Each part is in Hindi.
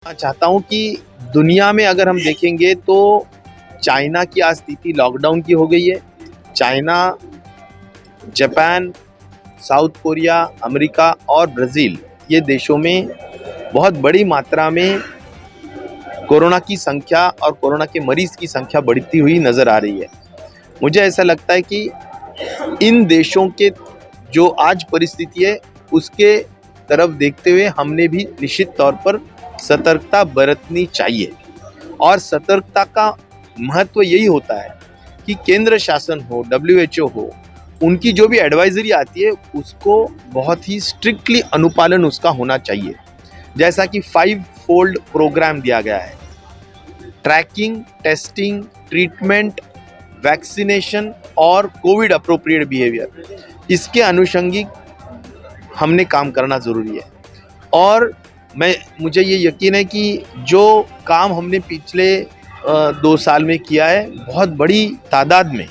चाहता हूं कि दुनिया में अगर हम देखेंगे तो चाइना की आज स्थिति लॉकडाउन की हो गई है। China, Japan, south Korea, America और ब्राज़ील ये देशों में बहुत बड़ी मात्रा में कोरोना की संख्या और कोरोना के मरीज की संख्या बढ़ती हुई नज़र आ रही है। मुझे ऐसा लगता है कि इन देशों के जो आज परिस्थिति है उसके तरफ देखते हुए हमने भी निश्चित तौर पर सतर्कता बरतनी चाहिए। और सतर्कता का महत्व यही होता है कि केंद्र शासन हो, WHO हो, उनकी जो भी एडवाइजरी आती है उसको बहुत ही स्ट्रिक्टली अनुपालन उसका होना चाहिए। जैसा कि 5 फोल्ड प्रोग्राम दिया गया है: ट्रैकिंग, टेस्टिंग, ट्रीटमेंट, वैक्सीनेशन और कोविड अप्रोप्रिएट बिहेवियर। इसके अनुषंगिक हमने काम करना ज़रूरी है। और मुझे ये यकीन है कि जो काम हमने पिछले 2 साल में किया है, बहुत बड़ी तादाद में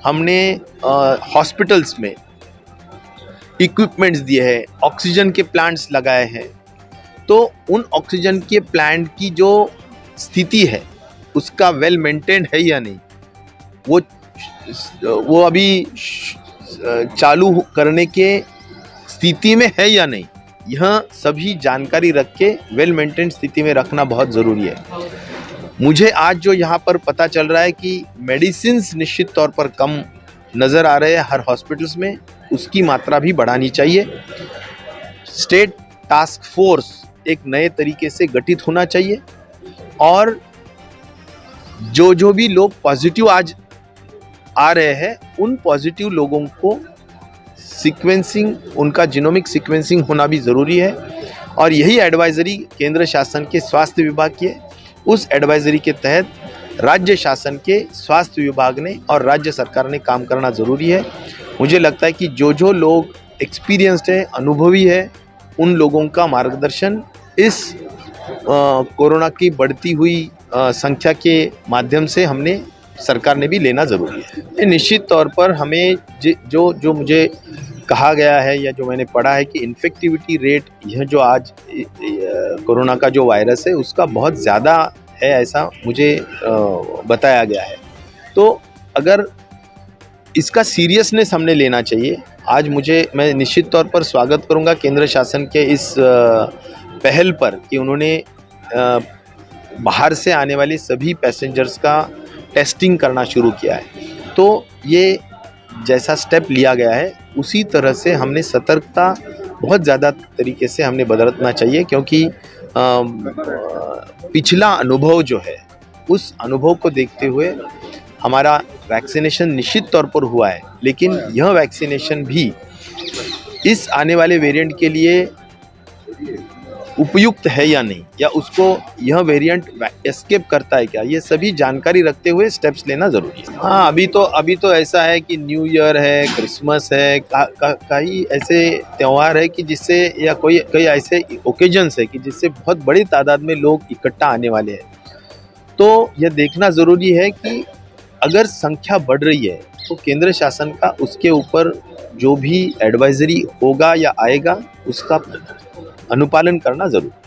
हमने हॉस्पिटल्स में इक्विपमेंट्स दिए हैं, ऑक्सीजन के प्लांट्स लगाए हैं। तो उन ऑक्सीजन के प्लांट की जो स्थिति है उसका वेल मेंटेन्ड है या नहीं, वो अभी चालू करने के स्थिति में है या नहीं, यह सभी जानकारी रख के वेल मेंटेन्ड स्थिति में रखना बहुत ज़रूरी है। मुझे आज जो यहाँ पर पता चल रहा है कि मेडिसिन्स निश्चित तौर पर कम नज़र आ रहे हैं हर हॉस्पिटल्स में, उसकी मात्रा भी बढ़ानी चाहिए। स्टेट टास्क फोर्स एक नए तरीके से गठित होना चाहिए और जो भी लोग पॉजिटिव आज आ रहे हैं उन पॉजिटिव लोगों को सीक्वेंसिंग, उनका जीनोमिक सीक्वेंसिंग होना भी ज़रूरी है। और यही एडवाइजरी केंद्र शासन के स्वास्थ्य विभाग की है। उस एडवाइजरी के तहत राज्य शासन के स्वास्थ्य विभाग ने और राज्य सरकार ने काम करना ज़रूरी है। मुझे लगता है कि जो लोग एक्सपीरियंस्ड है, अनुभवी है, उन लोगों का मार्गदर्शन इस कोरोना की बढ़ती हुई संख्या के माध्यम से सरकार ने भी लेना ज़रूरी है। निश्चित तौर पर हमें जो मुझे कहा गया है या जो मैंने पढ़ा है कि इन्फेक्टिविटी रेट, यह जो आज कोरोना का जो वायरस है उसका बहुत ज़्यादा है, ऐसा मुझे बताया गया है। तो अगर इसका सीरियसनेस हमने लेना चाहिए। आज मैं निश्चित तौर पर स्वागत करूंगा केंद्र शासन के इस पहल पर कि उन्होंने बाहर से आने वाले सभी पैसेंजर्स का टेस्टिंग करना शुरू किया है। तो ये जैसा स्टेप लिया गया है उसी तरह से हमने सतर्कता बहुत ज़्यादा तरीके से हमने बरतना चाहिए, क्योंकि पिछला अनुभव जो है उस अनुभव को देखते हुए हमारा वैक्सीनेशन निश्चित तौर पर हुआ है, लेकिन यह वैक्सीनेशन भी इस आने वाले वेरिएंट के लिए उपयुक्त है या नहीं, या उसको यह वेरिएंट एस्केप करता है क्या, ये सभी जानकारी रखते हुए स्टेप्स लेना ज़रूरी है। हाँ, अभी तो ऐसा है कि न्यू ईयर है, क्रिसमस है, कई ऐसे त्यौहार है कि जिससे, या कई ऐसे ओकेजन्स है कि जिससे बहुत बड़ी तादाद में लोग इकट्ठा आने वाले हैं। तो यह देखना ज़रूरी है कि अगर संख्या बढ़ रही है तो केंद्र शासन का उसके ऊपर जो भी एडवाइजरी होगा या आएगा उसका अनुपालन करना ज़रूरी है।